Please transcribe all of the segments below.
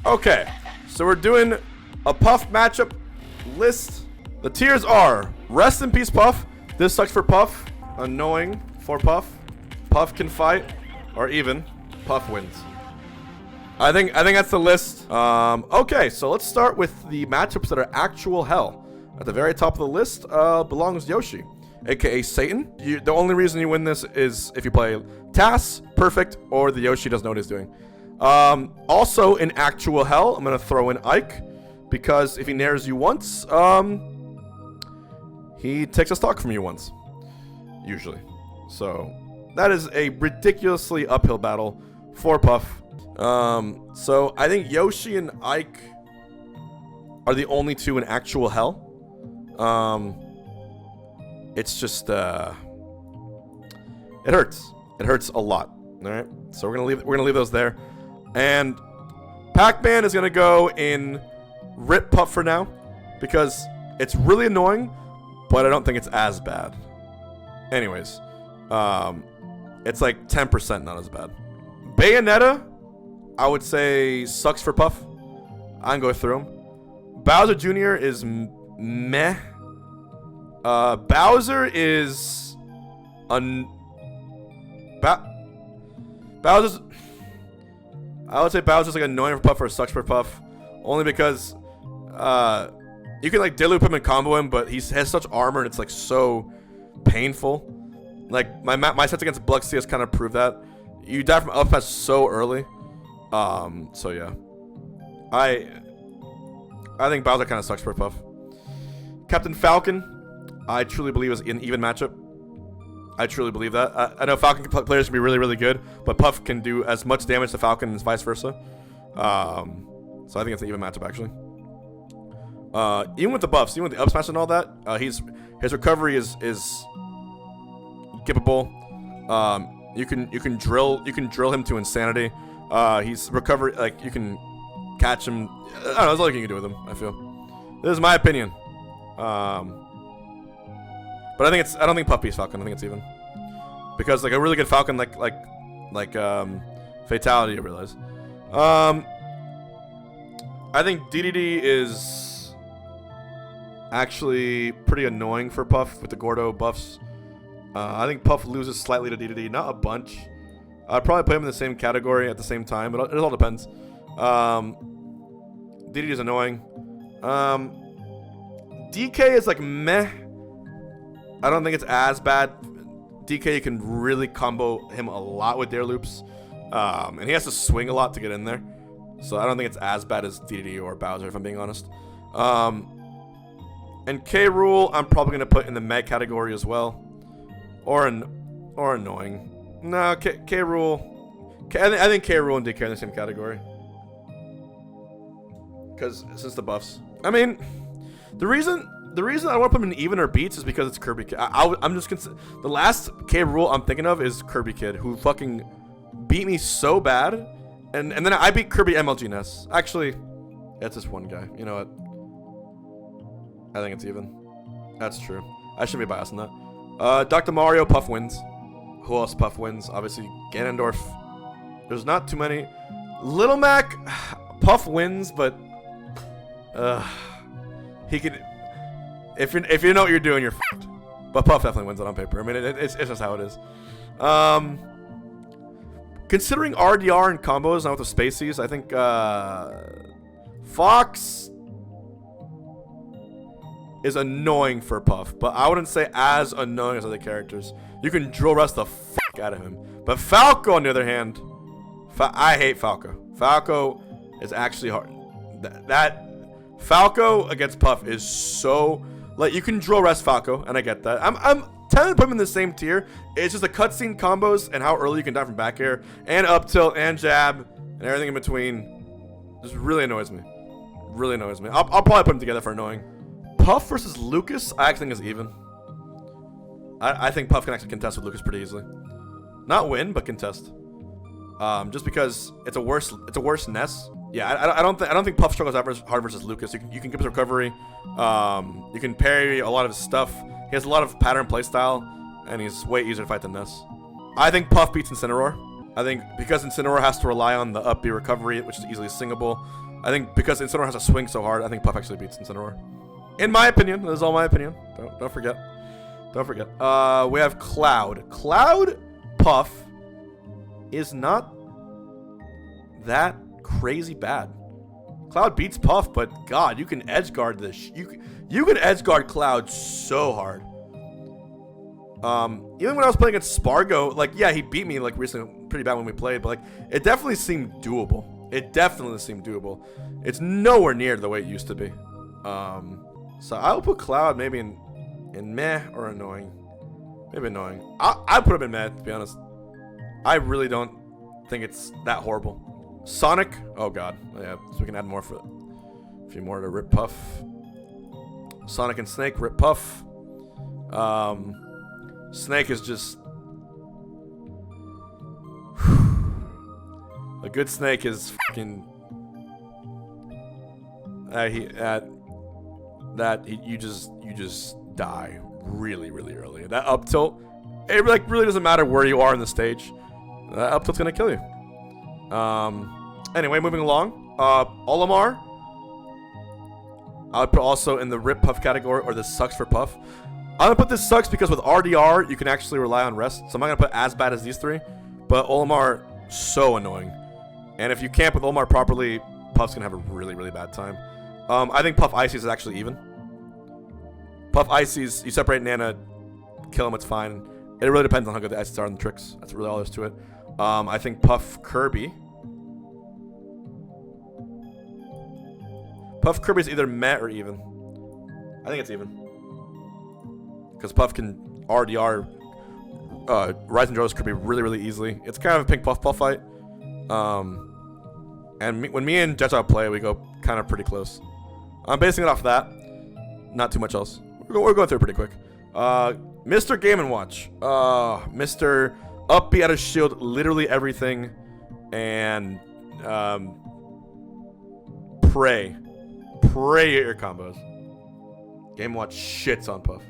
Okay, so we're doing a Puff matchup list. The tiers are Rest in Peace Puff, This Sucks for Puff, Annoying for Puff, Puff Can Fight, or even Puff Wins. I think that's the list. Okay, so let's start with the matchups that are actual hell. At the very top of the list belongs Yoshi, aka Satan. The only reason you win this is if you play Tass, Perfect, or the Yoshi doesn't know what he's doing. Also in actual hell, I'm gonna throw in Ike, because if he nares you once, he takes a stock from you once, usually. So that is a ridiculously uphill battle for Puff. So I think Yoshi and Ike are the only two in actual hell. It's just it hurts. It hurts a lot. All right. So we're gonna leave those there, and Pac-Man is gonna go in Rip Puff for now, because it's really annoying, but I don't think it's as bad. Anyways, it's like 10% not as bad. Bayonetta, I would say sucks for Puff. I can go through them. Bowser Jr. is meh. Bowser is Bowser's. I would say Bowser's like annoying for Puff or sucks for Puff, only because you can like dilute him and combo him, but he has such armor and it's like so painful. Like my sets against Bluxy has kind of proved that. You die from up pass so early. So yeah, I think Bowser kind of sucks for Puff. Captain Falcon, I truly believe is an even matchup. I truly believe that. I know Falcon players can be really, really good, but Puff can do as much damage to Falcon as vice versa. So I think it's an even matchup actually. Even with the buffs, even with the up smash and all that, his recovery is gippable. You can drill him to insanity. He's recovery, like you can catch him. I don't know, there's all you can do with him, I feel. This is my opinion. But I don't think Puff beats Falcon. I think it's even, because like a really good Falcon, like Fatality, I realize. I think DDD is actually pretty annoying for Puff with the Gordo buffs. I think Puff loses slightly to DDD, not a bunch. I'd probably play him in the same category at the same time, but it all depends. DDD is annoying. DK is like meh. I don't think it's as bad. DK, you can really combo him a lot with dare loops. And he has to swing a lot to get in there. So I don't think it's as bad as DDD or Bowser, if I'm being honest. And K. Rool, I'm probably going to put in the meh category as well. Or annoying. No, K. Rool. I think K. Rool and DK are in the same category. Because since the buffs. I mean, the reason I want to put him in even or beats is because it's Kirby Kid. I'm just the last K. Rool I'm thinking of is Kirby Kid, who fucking beat me so bad, and then I beat Kirby MLG Ness. Actually, it's just one guy. You know what? I think it's even. That's true. I shouldn't be biased on that. Dr. Mario, Puff wins. Who else Puff wins? Obviously, Ganondorf. There's not too many. Little Mac, Puff wins, but he could. If you know what you're doing, you're f***ed. But Puff definitely wins it on paper. I mean, it's just how it is. Considering RDR and combos, not with the Spaceys, I think Fox is annoying for Puff, but I wouldn't say as annoying as other characters. You can drill rest the f*** out of him. But Falco, on the other hand, I hate Falco. Falco is actually hard. That Falco against Puff is so... Like, you can drill rest Falco, and I get that. I'm tending to put him in the same tier. It's just the cutscene combos and how early you can die from back air, and up tilt, and jab, and everything in between. Just really annoys me. Really annoys me. I'll probably put them together for annoying. Puff versus Lucas, I actually think is even. I think Puff can actually contest with Lucas pretty easily. Not win, but contest. Just because it's a worse Ness. Yeah, I don't think Puff struggles that hard versus Lucas. You can give his recovery. You can parry a lot of his stuff. He has a lot of pattern playstyle, and he's way easier to fight than Ness. I think Puff beats Incineroar. I think because Incineroar has to rely on the up B recovery, which is easily singable. I think because Incineroar has to swing so hard, I think Puff actually beats Incineroar. In my opinion, this is all my opinion. Don't forget. Don't forget. We have Cloud. Cloud Puff is not that crazy bad. Cloud beats Puff, but God, you can edge guard this. You can edge guard Cloud so hard. Even when I was playing against Spargo, like, yeah, he beat me like recently pretty bad when we played, but like it definitely seemed doable. It definitely seemed doable. It's nowhere near the way it used to be. So I would put Cloud maybe in meh or annoying. Maybe annoying. I put him in meh, to be honest. I really don't think it's that horrible. Sonic, oh god, yeah, so we can add more for a few more to Rip Puff. Sonic and Snake, Rip Puff. Snake is just a good Snake is fucking you just die really early. That up tilt, it like really doesn't matter where you are in the stage. That up tilt's gonna kill you. Anyway, moving along. Olimar, I would put also in the Rip Puff category, or this sucks for Puff. I'm gonna put this sucks because with RDR you can actually rely on rest, so I'm not gonna put as bad as these three. But Olimar, so annoying, and if you camp with Olimar properly, Puff's gonna have a really bad time. I think Puff Ices is actually even. Puff Ices, you separate Nana, kill him, it's fine. It really depends on how good the Ices are and the tricks. That's really all there is to it. I think Puff Kirby. Puff Kirby is either meh or even. I think it's even. Because Puff can RDR Rising Joes Kirby really easily. It's kind of a pink Puff fight. And when me and Jetta play, we go kind of pretty close. I'm basing it off of that. Not too much else. We're going through it pretty quick. Mr. Game & Watch. Mr. Up B out of shield literally everything. And pray at your combos. Game & Watch shits on Puff.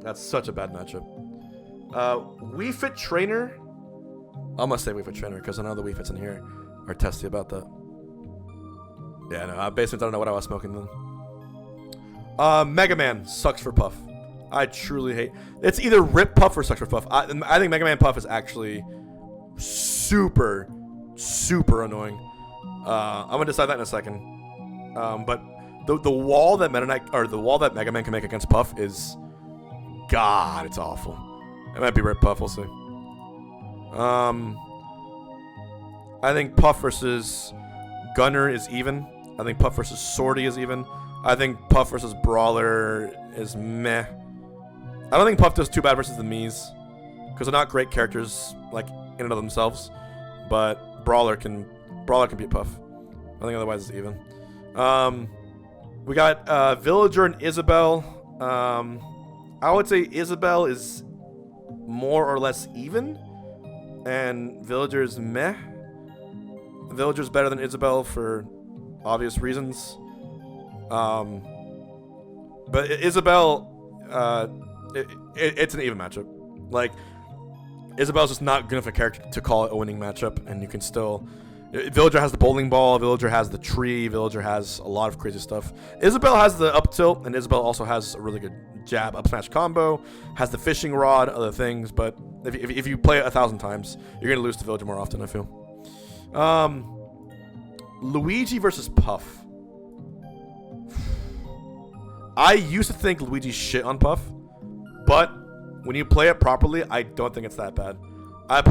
That's such a bad matchup. Wii Fit Trainer. I'm gonna say Wii Fit Trainer because I know the Wii Fits in here are testy about that. Yeah, no, I basically don't know what I was smoking then. Mega Man sucks for Puff. I truly hate. It's either Rip Puff or sucks for Puff. I think Mega Man Puff is actually super annoying. I'm gonna decide that in a second. But the wall that Meta Knight, or the wall that Mega Man can make against Puff is, God, it's awful. It might be Rip Puff. We'll see. I think Puff versus Gunner is even. I think Puff versus Swordy is even. I think Puff versus Brawler is meh. I don't think Puff does too bad versus the Miis, because they're not great characters like in and of themselves. But Brawler can beat Puff. I think otherwise it's even. We got Villager and Isabel. I would say Isabel is more or less even, and Villager's meh. Villager's better than Isabel for obvious reasons. But Isabel, it's an even matchup. Like, Isabel's just not good enough a character to call it a winning matchup, and you can still. Villager has the bowling ball, Villager has the tree, Villager has a lot of crazy stuff. Isabel has the up tilt, and Isabel also has a really good jab up smash combo, has the fishing rod, other things, but if you play it 1,000 times, you're going to lose to Villager more often, I feel. Luigi versus Puff. I used to think Luigi's shit on Puff, but when you play it properly, I don't think it's that bad. I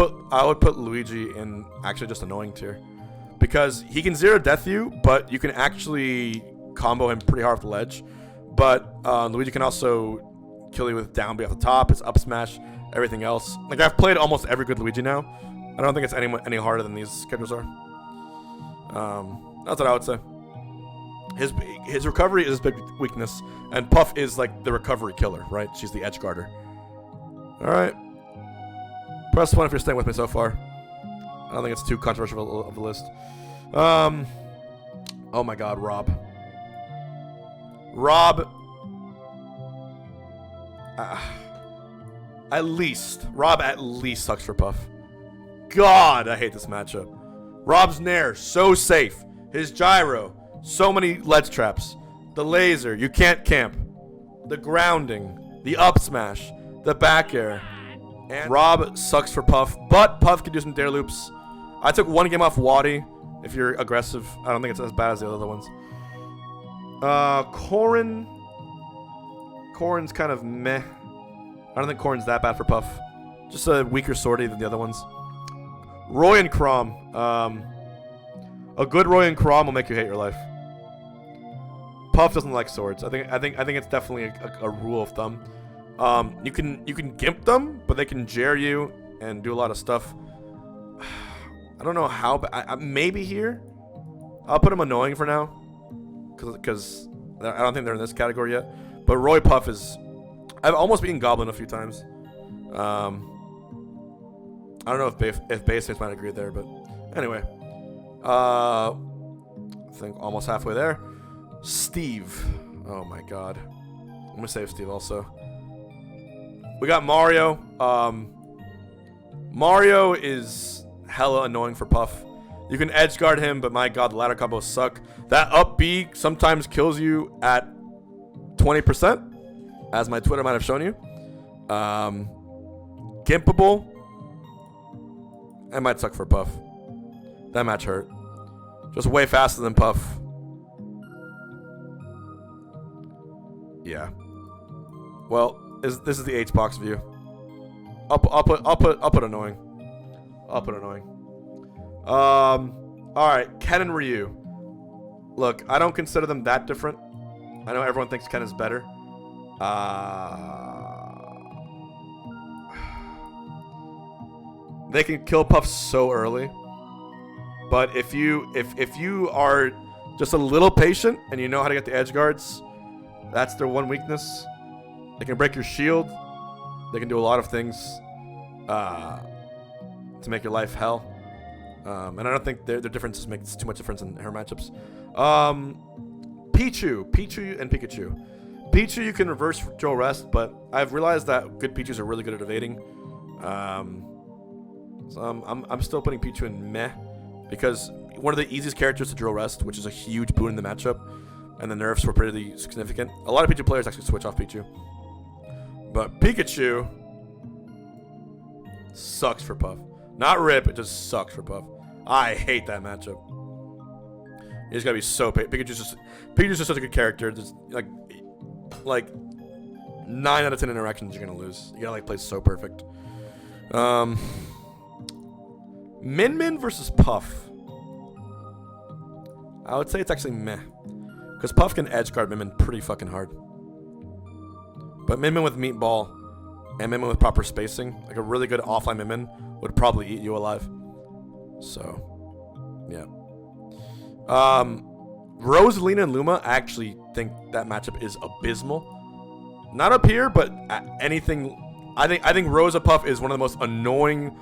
would put Luigi in actually just annoying tier, because he can zero death you, but you can actually combo him pretty hard off the ledge. But Luigi can also kill you with down B off the top, his up smash, everything else. Like, I've played almost every good Luigi now. I don't think it's any harder than these characters are. That's what I would say. His recovery is his big weakness, and Puff is like the recovery killer, right? She's the edge guarder. All right. Press 1 if you're staying with me so far. I don't think it's too controversial of a list. Oh my God, Rob. At least. Rob at least sucks for Puff. God, I hate this matchup. Rob's Nair, so safe. His gyro, so many ledge traps. The laser, you can't camp. The grounding, the up smash, the back air. And Rob sucks for Puff, but Puff can do some dare loops. I took one game off Waddy. If you're aggressive, I don't think it's as bad as the other ones. Corrin's kind of meh. I don't think Corrin's that bad for Puff. Just a weaker sortie than the other ones. Roy and Crom. A good Roy and Crom will make you hate your life. Puff doesn't like swords. I think it's definitely a rule of thumb. You can gimp them, but they can jair you and do a lot of stuff. I don't know how, but maybe here. I'll put them annoying for now, because I don't think they're in this category yet. But Roy Puff is. I've almost beaten Goblin a few times. I don't know if Base might agree there, but anyway. I think almost halfway there. Steve. Oh my god. I'm gonna save Steve also. We got Mario. Mario is hella annoying for Puff. You can edge guard him, but my god, the ladder combos suck. That up B sometimes kills you at 20%, as my Twitter might have shown you. Gimpable. That might suck for Puff. That match hurt. Just way faster than Puff. Yeah. Well, this is the H-box view. I'll put annoying. I'll put annoying. All right, Ken and Ryu. Look, I don't consider them that different. I know everyone thinks Ken is better. They can kill Puff so early. But if you are just a little patient and you know how to get the edge guards, that's their one weakness. They can break your shield. They can do a lot of things to make your life hell. And I don't think their differences make too much difference in her matchups. Pichu and Pikachu. Pichu you can reverse Joe Rest, but I've realized that good Pichus are really good at evading. So I'm still putting Pichu in meh, because one of the easiest characters to drill rest, which is a huge boon in the matchup, and the nerfs were pretty significant. A lot of Pichu players actually switch off Pichu. But Pikachu sucks for Puff. Not rip, it just sucks for Puff. I hate that matchup. You just gotta be so Pikachu's just such a good character. Just like 9 out of 10 interactions you're gonna lose. You gotta like play so perfect. Min Min versus Puff. I would say it's actually meh, because Puff can edge guard Min Min pretty fucking hard. But Min Min with Meatball and Min Min with proper spacing, like a really good offline Min Min, would probably eat you alive. So, yeah. Rosalina and Luma, I actually think that matchup is abysmal. Not up here, but anything. I think Rosa Puff is one of the most annoying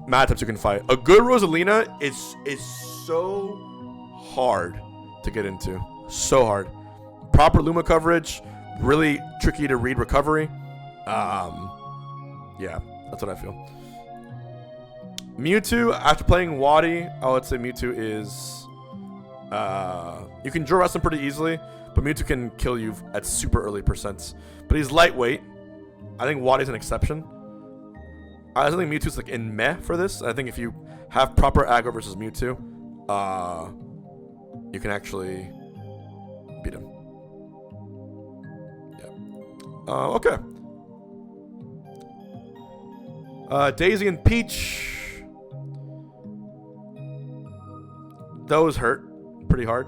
matchups you can fight. A good Rosalina is so hard to get into. So hard. Proper Luma coverage, really tricky to read recovery. Yeah, that's what I feel. Mewtwo, after playing Waddy, I would say Mewtwo is... you can draw rest him pretty easily, but Mewtwo can kill you at super early percents. But he's lightweight. I think Waddy's an exception. I think Mewtwo's like in meh for this. I think if you have proper aggro versus Mewtwo, you can actually beat him. Yeah. Okay. Daisy and Peach. Those hurt pretty hard.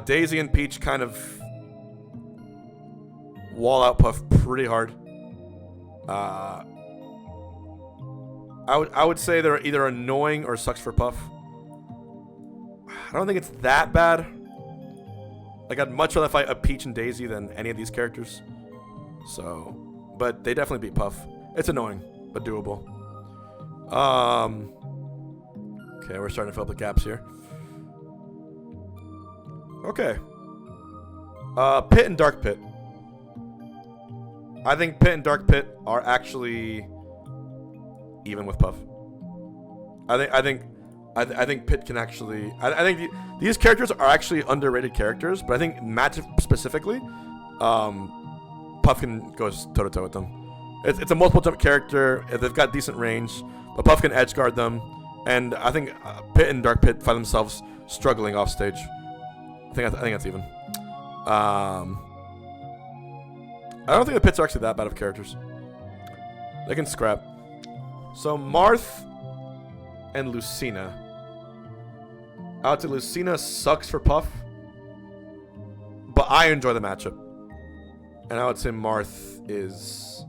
Daisy and Peach kind of wall out Puff pretty hard. I would say they're either annoying or sucks for Puff. I don't think it's that bad. Like, I'd much rather fight a Peach and Daisy than any of these characters. So, but they definitely beat Puff. It's annoying, but doable. Okay, we're starting to fill up the gaps here. Okay. Pit and Dark Pit. I think Pit and Dark Pit are actually even with Puff. I think Pit can actually. I think these characters are actually underrated characters, but I think match specifically, Puff can go toe to toe with them. It's a multiple jump character. They've got decent range, but Puff can edge guard them, and I think Pit and Dark Pit find themselves struggling off stage. I think that's even. I don't think the Pits are actually that bad of characters. They can scrap. So Marth and Lucina. I would say Lucina sucks for Puff, but I enjoy the matchup. And I would say Marth is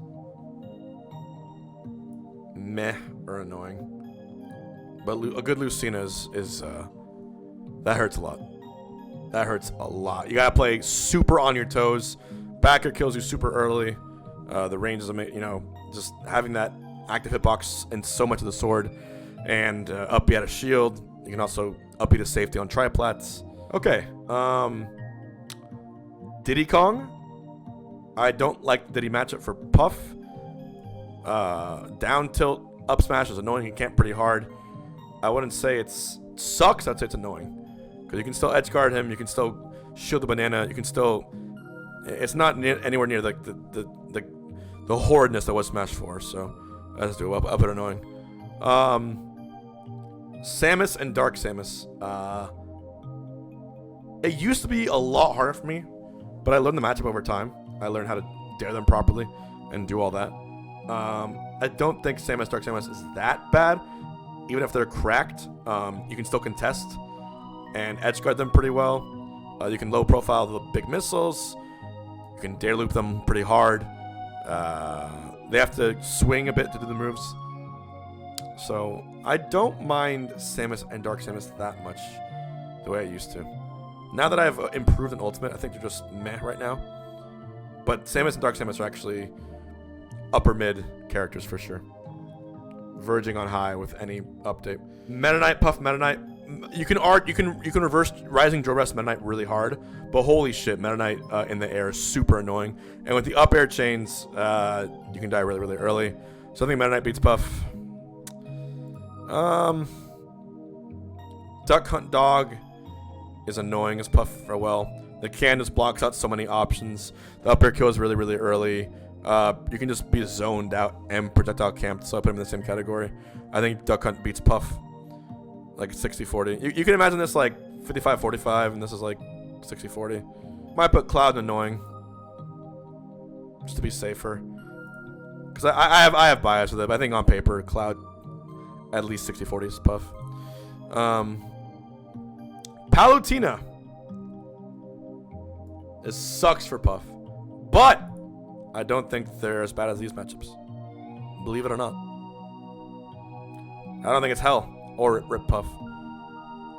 meh or annoying. But a good Lucina is that hurts a lot. That hurts a lot. You gotta play super on your toes. Backer kills you super early. The range is amazing. You know, just having that active hitbox and so much of the sword, and up B out of shield. You can also up B to safety on triplats. Okay. Diddy Kong. I don't like Diddy matchup for Puff. Down tilt up smash is annoying. You camp pretty hard. I wouldn't say it sucks. I'd say it's annoying because you can still edge guard him. You can still shield the banana. You can still. It's not anywhere near like the horridness that was Smash 4. So I just do up it annoying. Samus and Dark Samus. It used to be a lot harder for me, but I learned the matchup over time. I learned how to dare them properly and do all that. I don't think Samus, Dark Samus is that bad. Even if they're cracked, you can still contest and edge guard them pretty well. You can low profile the big missiles. You can dare loop them pretty hard. They have to swing a bit to do the moves. So I don't mind Samus and Dark Samus that much the way I used to. Now that I've improved in Ultimate, I think they're just meh right now. But Samus and Dark Samus are actually upper mid characters for sure. Verging on high with any update. Meta Knight, Puff Meta Knight. You can reverse Rising Drill Rest Meta Knight really hard, but holy shit, Meta Knight in the air is super annoying. And with the up air chains, you can die really, really early. So I think Meta Knight beats Puff. Duck Hunt Dog is annoying as Puff for a while. The Candace blocks out so many options. The up air kill is really, really early. You can just be zoned out and projectile camped, so I put him in the same category. I think Duck Hunt beats Puff. Like 60-40. You can imagine this like 55-45, and this is like 60-40. Might put Cloud in annoying, just to be safer. Because I have bias with it, but I think on paper, Cloud at least 60-40 is Puff. Palutena. It sucks for Puff, but I don't think they're as bad as these matchups. Believe it or not. I don't think it's hell or Rip Puff.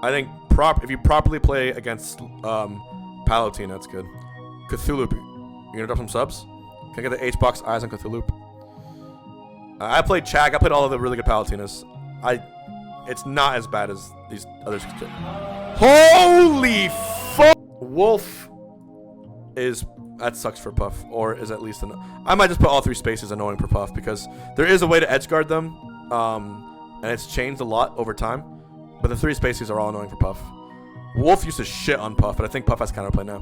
I think if you properly play against Palutena, it's good. Cthulhu, you gonna drop some subs? Can I get the H-Box eyes on Cthulhu? I played Chag. I played all of the really good Palutenas. It's not as bad as these others. Holy fuck! Wolf that sucks for Puff, or is at least I might just put all three spaces annoying for Puff because there is a way to edge guard them, and it's changed a lot over time. But the three spaces are all annoying for Puff. Wolf used to shit on Puff, but I think Puff has counterplay now.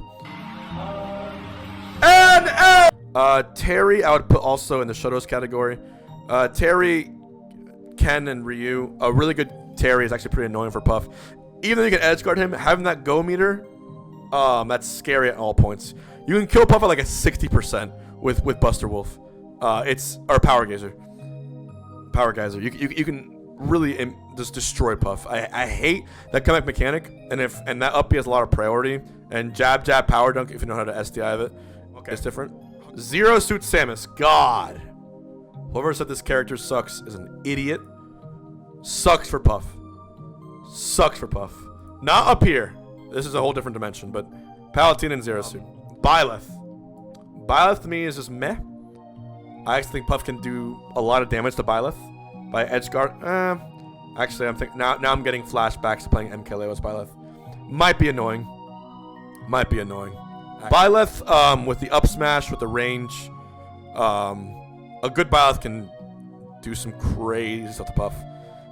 And Terry, I would put also in the Shadows category. Terry, Ken, and Ryu. A really good Terry is actually pretty annoying for Puff. Even though you can edge guard him, having that go meter, that's scary at all points. You can kill Puff at like a 60% with Buster Wolf. Or Power Geyser. Power Geyser. You can really just destroy Puff. I hate that comeback mechanic, and that up B has a lot of priority. And jab power dunk if you know how to SDI of it. Okay, it's different. Zero Suit Samus. God. Whoever said this character sucks is an idiot. Sucks for Puff. Sucks for Puff. Not up here. This is a whole different dimension, but Palutena and Zero Suit. Byleth. Byleth to me is just meh. I actually think Puff can do a lot of damage to Byleth by edge guard. Actually, I'm thinking now I'm getting flashbacks to playing MKLeo as Byleth. Might be annoying. Byleth with the up smash, with the range, A good Byleth can do some crazy stuff to Puff.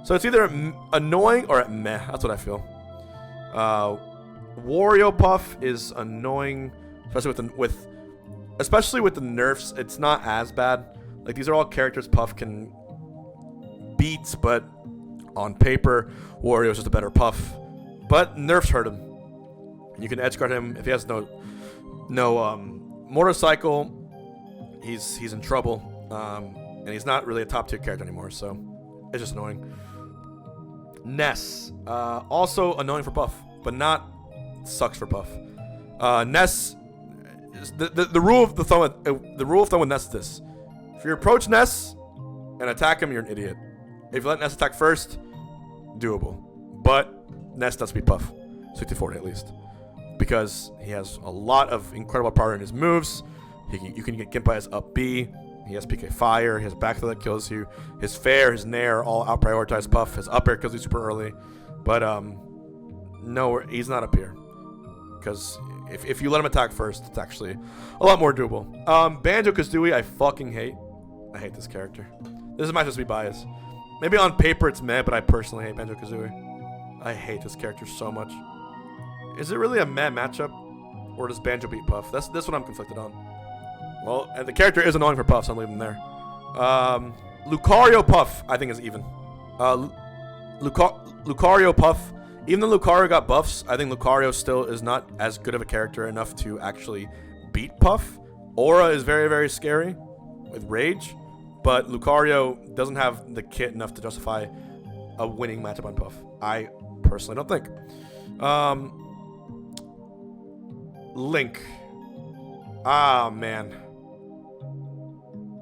So it's either annoying or meh. That's what I feel. Wario Puff is annoying, especially with the nerfs. It's not as bad. Like, these are all characters Puff can beat, but on paper, Wario's just a better Puff. But nerfs hurt him. You can edge guard him if he has no motorcycle. He's in trouble, and he's not really a top tier character anymore. So it's just annoying. Ness, also annoying for Puff, but not sucks for Puff. Ness, the rule of thumb with Ness is this: if you approach Ness and attack him, you're an idiot. If you let Ness attack first, doable. But Ness does beat Puff, 60-40 at least, because he has a lot of incredible power in his moves. You can get by his up B. He has PK Fire. He has back throw that kills you. His Fair, his Nair, all out prioritize Puff. His up air kills you super early. But no, he's not up here. Because if you let him attack first, it's actually a lot more doable. Banjo Kazooie, I fucking hate. I hate this character. This might just be bias. Maybe on paper it's meh, but I personally hate Banjo Kazooie. I hate this character so much. Is it really a meh matchup? Or does Banjo beat Puff? That's what I'm conflicted on. Well, the character is annoying for Puff, so I'm leaving him there. Lucario Puff, I think, is even. Lucario Puff, even though Lucario got buffs, I think Lucario still is not as good of a character enough to actually beat Puff. Aura is very, very scary with Rage, but Lucario doesn't have the kit enough to justify a winning matchup on Puff. I personally don't think. Link. Ah, man.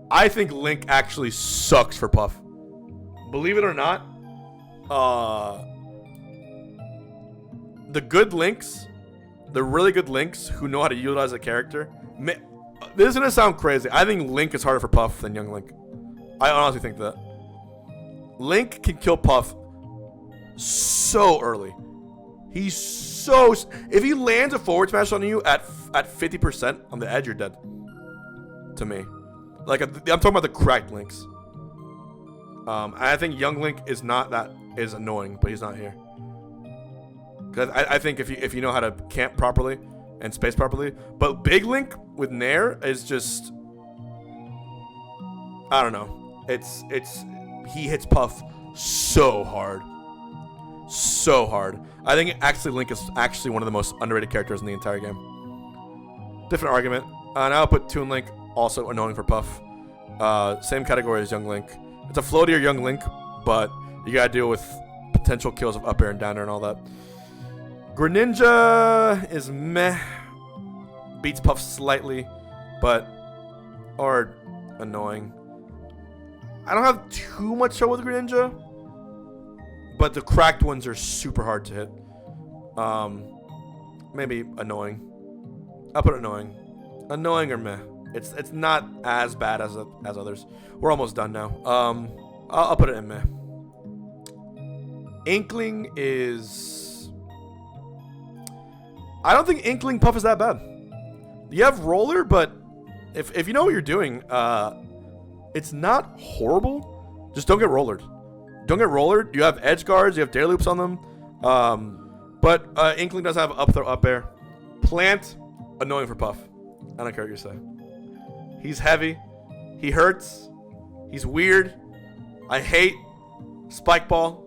I think Link actually sucks for Puff. Believe it or not, the good Links, the really good Links who know how to utilize a character, this is going to sound crazy. I think Link is harder for Puff than Young Link. I honestly think that. Link can kill Puff so early. If he lands a forward smash on you at 50% on the edge, you're dead. To me. Like, I'm talking about the cracked Links. I think Young Link is annoying, but he's not here. Because I think if you know how to camp properly and space properly, but Big Link with Nair is just, I don't know. He hits Puff so hard. So hard. I think actually Link is actually one of the most underrated characters in the entire game. Different argument. Now I'll put Toon Link, also annoying for Puff. Same category as Young Link. It's a floatier Young Link, but you gotta deal with potential kills of up air and down air and all that. Greninja is meh. Beats Puff slightly, or annoying. I don't have too much trouble with Greninja, but the cracked ones are super hard to hit. Maybe annoying. I'll put annoying. Annoying or meh. It's not as bad as others. We're almost done now. I'll put it in meh. Inkling is... I don't think Inkling Puff is that bad. You have Roller, but if you know what you're doing, it's not horrible. Just don't get rollered. Don't get rollered. You have edge guards. You have dare loops on them. But Inkling does have up throw, up air. Plant, annoying for Puff. I don't care what you say. He's heavy. He hurts. He's weird. I hate Spike Ball.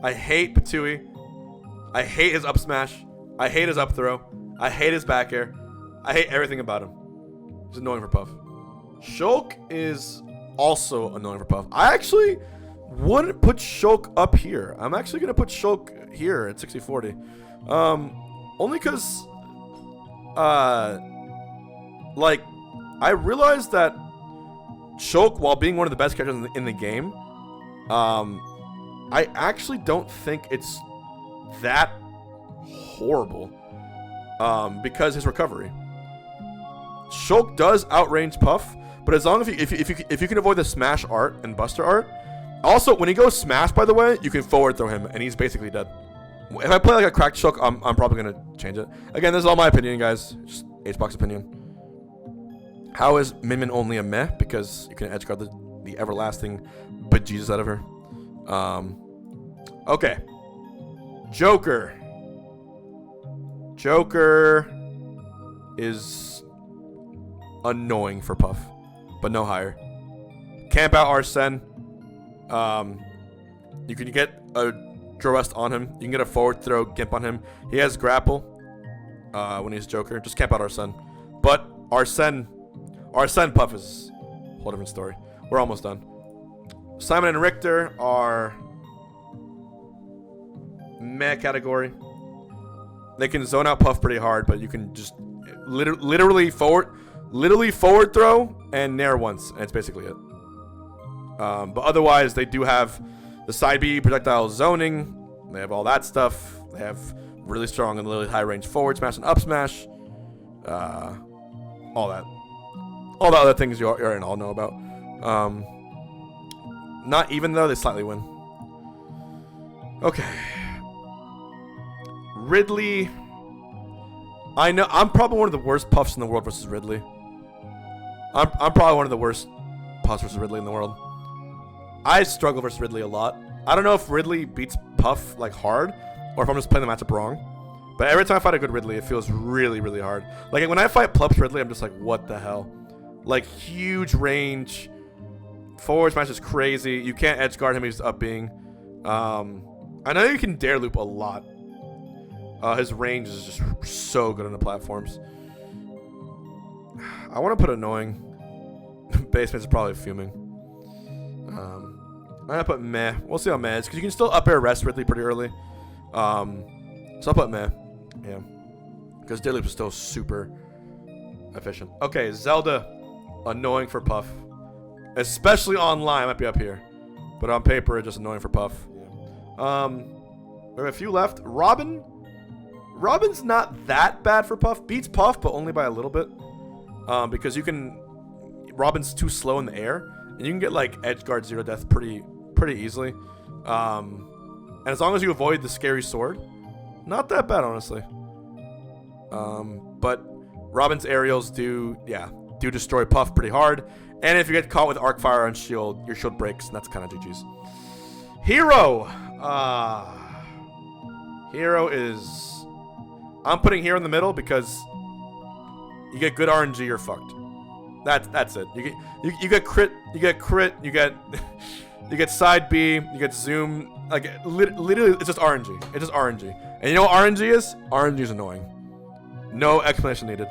I hate Patui. I hate his up smash. I hate his up throw. I hate his back air. I hate everything about him. He's annoying for Puff. Shulk is also annoying for Puff. I actually wouldn't put Shulk up here. I'm actually going to put Shulk here at 60-40. Only because, I realized that Shulk, while being one of the best characters in the game, I actually don't think it's that horrible, because his recovery. Shulk does outrange Puff, but as long as if you can avoid the smash art and buster art. Also, when he goes smash, by the way, you can forward throw him, and he's basically dead. If I play like a cracked Shulk, I'm probably gonna change it. Again, this is all my opinion, guys. Just HBox opinion. How is Min Min only a meh? Because you can edge guard the everlasting bejesus out of her. Okay. Joker. Joker is annoying for Puff, but no higher. Camp out Arsene. You can get a draw rest on him. You can get a forward throw gimp on him. He has grapple when he's Joker. Just camp out Arsene. But Arsene Puff is a whole different story. We're almost done. Simon and Richter are meh category. They can zone out Puff pretty hard, but you can just literally forward throw and nair once, and it's basically it. But otherwise, they do have the side B projectile zoning. They have all that stuff. They have really strong and really high range forward smash and up smash. All that. All the other things you already all know about. Not even though they slightly win. Okay. Ridley. I know I'm probably one of the worst Puffs in the world versus Ridley. I'm probably one of the worst Puffs versus Ridley in the world. I struggle versus Ridley a lot. I don't know if Ridley beats Puff like hard, or if I'm just playing the matchup wrong. But every time I fight a good Ridley, it feels really, really hard. Like when I fight Plups Ridley, I'm just like, what the hell? Like huge range, forward smash is crazy. You can't edge guard him. He's up being. I know you can dare loop a lot. His range is just so good on the platforms. I want to put annoying. Basement is probably fuming. I'm gonna put meh. We'll see how meh is, because you can still up air rest Ridley pretty early. So I'll put meh. Yeah. Because Diddy Loop is still super efficient. Okay, Zelda. Annoying for Puff. Especially online. Might be up here. But on paper, just annoying for Puff. Yeah. We have a few left. Robin's not that bad for Puff. Beats Puff, but only by a little bit. Because you can... Robin's too slow in the air. And you can get like edge guard zero death pretty easily. And as long as you avoid the scary sword, not that bad, honestly. But Robin's aerials do destroy Puff pretty hard. And if you get caught with arc fire on shield, your shield breaks, and that's kind of GG's. Hero. Hero is... I'm putting Hero in the middle because you get good RNG, you're fucked. That's it. You get crit, you get side B, you get zoom. Like literally, it's just RNG. It's just RNG. And you know what RNG is? RNG is annoying. No explanation needed.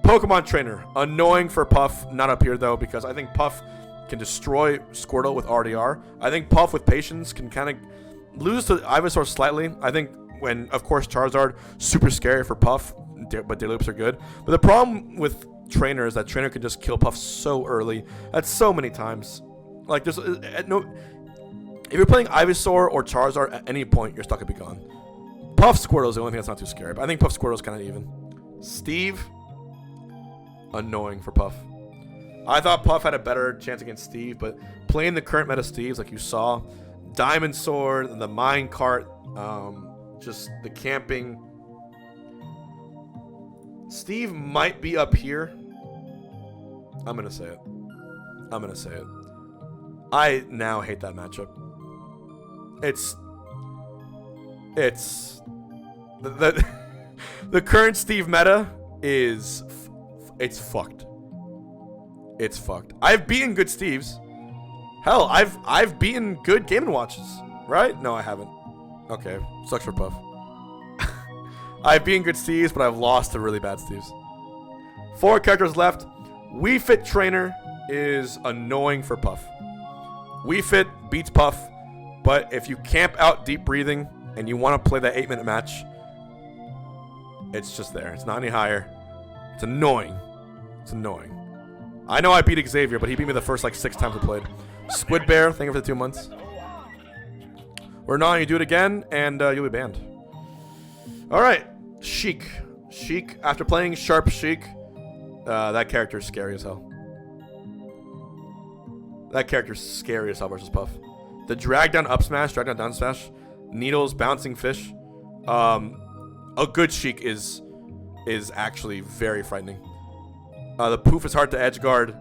Pokemon Trainer, annoying for Puff. Not up here though, because I think Puff can destroy Squirtle with RDR. I think Puff with patience can kind of lose to Ivysaur slightly. I think when, of course, Charizard super scary for Puff, but their loops are good. But the problem with Trainer is that Trainer can just kill Puff so early. That's so many times. Like there's no. If you're playing Ivysaur or Charizard at any point, you're stuck to be gone. Puff Squirtle is the only thing that's not too scary. But I think Puff Squirtle is kind of even. Steve, annoying for Puff. I thought Puff had a better chance against Steve, but playing the current meta Steves, like you saw, Diamond Sword, the Mine Cart, just the camping. Steve might be up here. I'm gonna say it. I now hate that matchup. It's the current Steve meta is it's fucked. It's fucked. I've beaten good Steves. Hell, I've beaten good Game & Watches, right? No, I haven't. Okay, sucks for Puff. I've beaten good Steves, but I've lost to really bad Steves. 4 characters left. Wii Fit Trainer is annoying for Puff. Wii Fit beats Puff, but if you camp out deep breathing and you want to play that 8-minute match, it's just there. It's not any higher. It's annoying. It's annoying. I know I beat Xavier, but he beat me the first like 6 times we played. Squid Bear, thank you for the 2 months. Or not, you do it again, and you'll be banned. Alright, Sheik. Sheik, after playing Sharp Sheik, that character is scary as hell. That character is scary as hell versus Puff. The drag down up smash, drag down smash, needles, bouncing fish. A good Sheik is actually very frightening. The poof is hard to edge guard.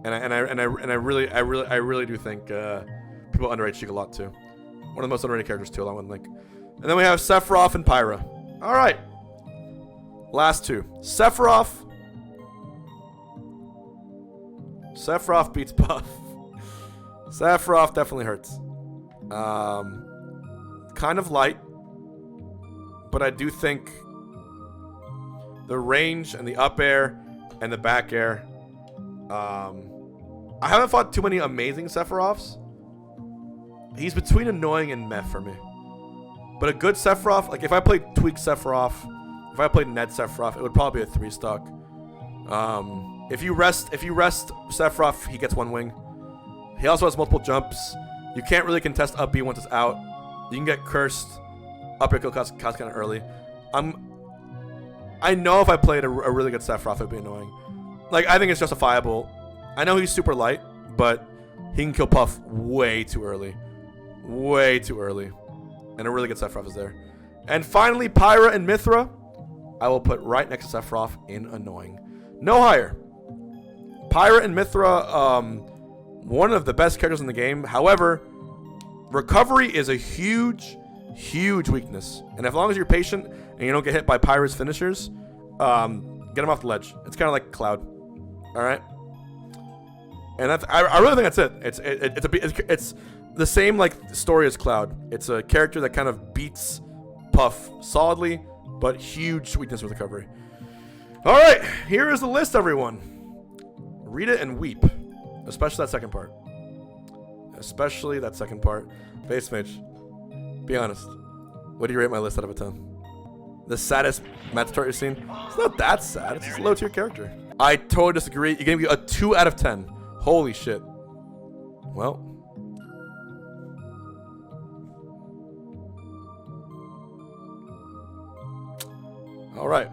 And I really do think people underrate Sheik a lot too. One of the most underrated characters too, along with Link. And then we have Sephiroth and Pyrrha. All right. Last two. Sephiroth beats Puff. Sephiroth definitely hurts. Kind of light, but I do think the range and the up air and the back air. I haven't fought too many amazing Sephiroths. He's between annoying and meh for me. But a good Sephiroth, like if I played Tweak Sephiroth, if I played Ned Sephiroth, it would probably be a 3-stock. If you rest Sephiroth, he gets 1 wing. He also has multiple jumps. You can't really contest up B once it's out. You can get cursed. Up air kill cost kind of early. I know if I played a really good Sephiroth, it'd be annoying. Like, I think it's justifiable. I know he's super light, but he can kill Puff way too early. Way too early. And a really good Sephiroth is there. And finally, Pyrrha and Mithra, I will put right next to Sephiroth in annoying. No higher. Pyrrha and Mithra, one of the best characters in the game. However, recovery is a huge, huge weakness. And as long as you're patient and you don't get hit by Pyrrha's finishers, get him off the ledge. It's kind of like Cloud. All right. And that's, I really think that's it. It's the same like story as Cloud. It's a character that kind of beats Puff solidly, but huge weakness with recovery. All right, here is the list, everyone. Read it and weep, especially that second part. Especially that second part. Face Mage, be honest. What do you rate my list out of a 10? The saddest match start you've seen? It's not that sad. It's just a low tier character. I totally disagree. You gave me a 2 out of 10. Holy shit. Well. All right.